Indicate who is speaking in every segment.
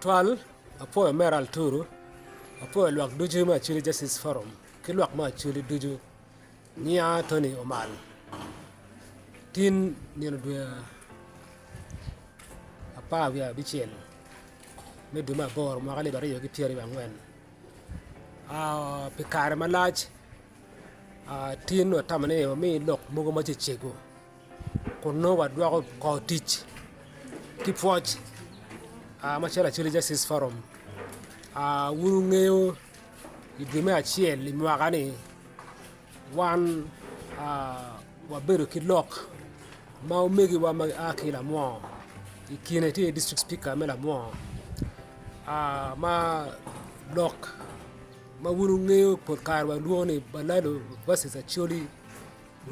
Speaker 1: Twal, apo mer Alturu, apo luak duju ma Acholi Justice Forum, ki luak ma Acholi duju, nia Tony Omal. Tin nino dua apa via bichel. Me duma bor ma kali bari yogi pieri bangwen. Pikare malaj, tin wa tamane wa mi lok mugo ma chichego. Kono wa dwa ko teach. Keep watch. Machela Acholi Justice Forum. Wuru ngeo idime achiel limwagani wan wabedo ki lok ma umegi wa aki Lamwo ikine ti district speaker me Lamwo ma lok ma wuru ngeo por karwa luoni Balaalo versus Acholi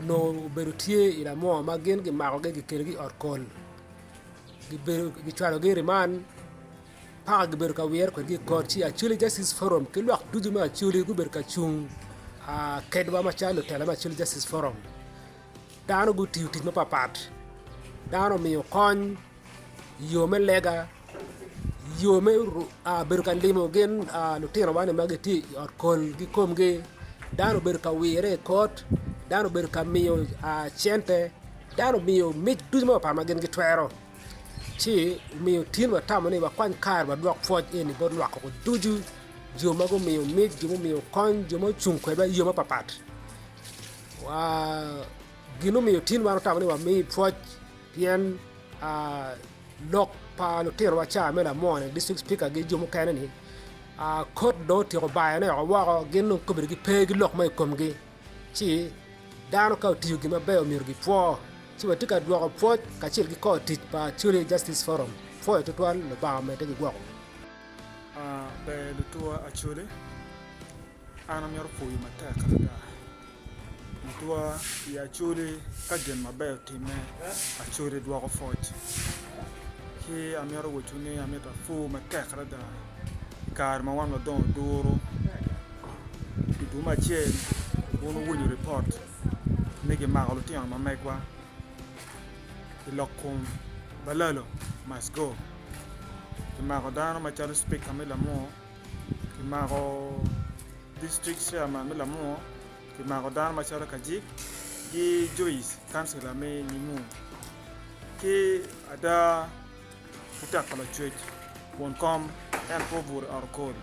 Speaker 1: no bedo tie Lamwo ma gen gi mago gi kele gi orkol gi bedo gi chwalo gi riman pa gi bedo ka wer ko gi korchi Acholi Justice Forum ki lok duju ma Acholi gu bedo ka chung kedwa ma chalo tela ma Acholi Justice Forum dano gu tiu tit ma papat dano miyo kony yo me lega yo me bedo ka limo gen lutino wane magi ti orkol gi kom gi dano bedo ka were kot dano bedo ka miyo chente dano miyo mich duju ma papat ma gen gi twero chi miyo tin wa tamo ni wa kwany kar wa dwak foj eni bod lwako ko duju jo mago miyo mich jo miyo kony jo mo chung kweba yo ma papat gino miyo tin wa tamo ni wa mi foj pien lok pa lutino wa cha me Lamwo district speaker gi jo mo kene ni kot do ti ko bae ne wa gino ko bir gi pe gi lok mai kom gi chi dano ka tiyo gi mabe o mir gi po chi wa tika dwa ko foj ka chil gi ko tit pa Acholi Justice Forum fo to twal le ba me te gi gwa
Speaker 2: be le tua Acholi ana mi ro yi mata ka da tua ya Acholi ka gen mabe time Acholi dwa ko foj ki amero wotuni ameta fu mata ka da kar ma wan don duro di duma che wono wuni report nege magalo tiang ma megwa ilokum Balaalo must go kimago dano ma chalo speaker me Lamwo kimago district chairman me Lamwo kimago dano ma chalo kajik gi Joyce councilor me nimu ki ada utak pala church won kom en povur arkol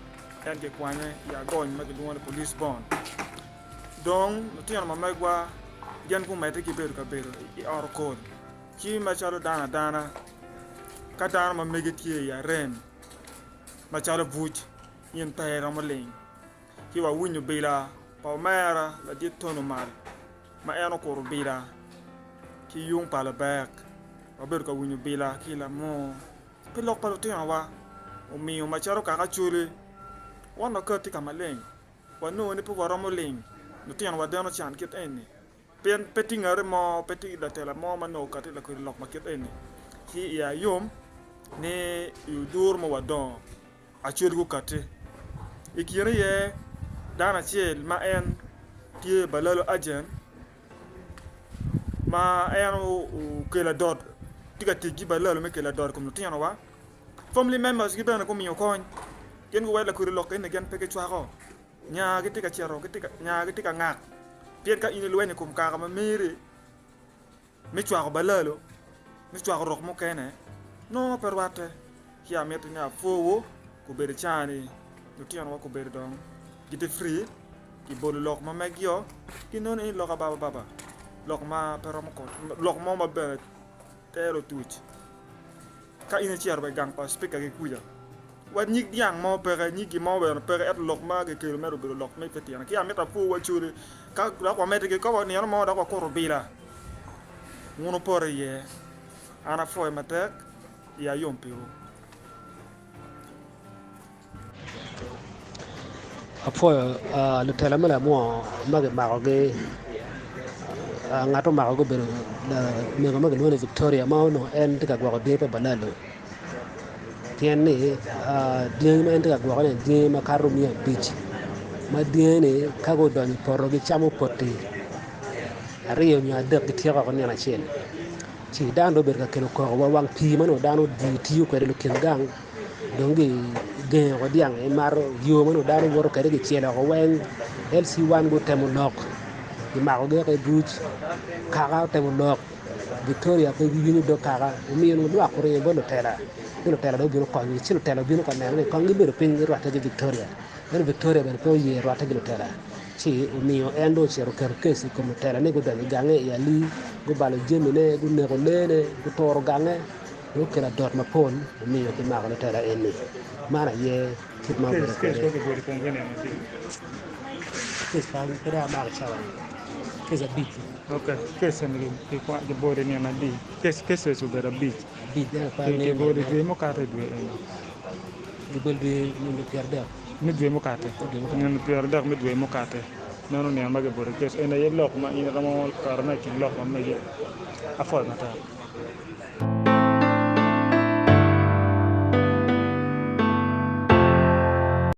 Speaker 2: en ge kwanye ya gony ma gidwon police bond dong tiang ma megwa gen ku mete ki beru ka beru i arkol ki ma chalo dana ka dana ma megetie ya rem ma chalo buj yin tayra ma ling ki wa winyo bila pa mera la dit tono mal ma eno ko bila ki yung pala back wa beru ka winyo bila ki Lamwo pe lok palo tiang wa o mi o ma chalo ka Acholi wana ka ti ka maleng wa no ni pu wa ro ling no tiang wa dano chan kit eni pen petingare mo peti da tela mo mano kati la ko lok market eni ki ya yom ne yudur mo wadon Acholi ku kati ikire ye dana chiel ma en tie Balaalo agent ma en o kela dot tiga tigi Balaalo me kela dot kom tiano wa family members gi bana ko mi okon ken go wala ko lok eni gen peke chwaro nya gi tiga chero gi tiga nya gi tiga ngak pien ka ine luene kum ka ma mere me chwa ko Balaalo me chwa ko rok mo kene no perwate kia met nya fowo ko bere chani no tian wa ko bere dong gite free ki bolu lok ma megyo ki non e lok baba lok ma pero mo ko lok mo ma be tero tuch ka ine chiar ba gang pa speaker ge kuya wa nyik diang mo pere nyiki mo wer pere et lok ma ge kilometro be lok me fetiana kia meta fowo churi ka la ko mete ke ko ni mo da ko robila ngono pore ye ana foi matek ya yompiru
Speaker 1: apo lutela me Lamwo magi mago gi ngato mago go bedo me magi luoni Victoria ma no en tika gwa ko de pe Balaalo tien ni dien ma en tika gwa ko ne dien ma karumia beach ma dien ni ka go don poro gi chamo poti ariyo nya dek gi tiyo ko ne na chiel chi dano ber ka kelo ko wa wang pi mano dano di tiyo ko le ken gang dongi gen ko diang e mar yo mo daro woro kare gi chela ko wen LC1 go temo nok di ma ko ge ke buch kaga temo nok Victoria ko yini do kaga mi no do akore bo no tela do biro ko ni chilo tela biro ko ne ko ngi biro pin ro ta Victoria ben Victoria ben ko ye ro ta gi tela ci mio endo cero kerkesi come tela ne go dani gange ya li go balo jemi ne go ne ko lene go toro gange go kela dot ma pon mio ki ma ko tela eni mana ye kit ma ko kes fa kira ma ko chawa kes a bit
Speaker 2: okay kes en ke kwa de bore ni na di kes so bera bit
Speaker 1: ya fa ne
Speaker 2: ke bore de mo ka te dwe
Speaker 1: di boldi ni perde
Speaker 2: mi dwe mo ka te ni perde mi dwe mo ka te nono ne mage bore kes en ye lok ma ina ramo karna ki lok ma me afol mata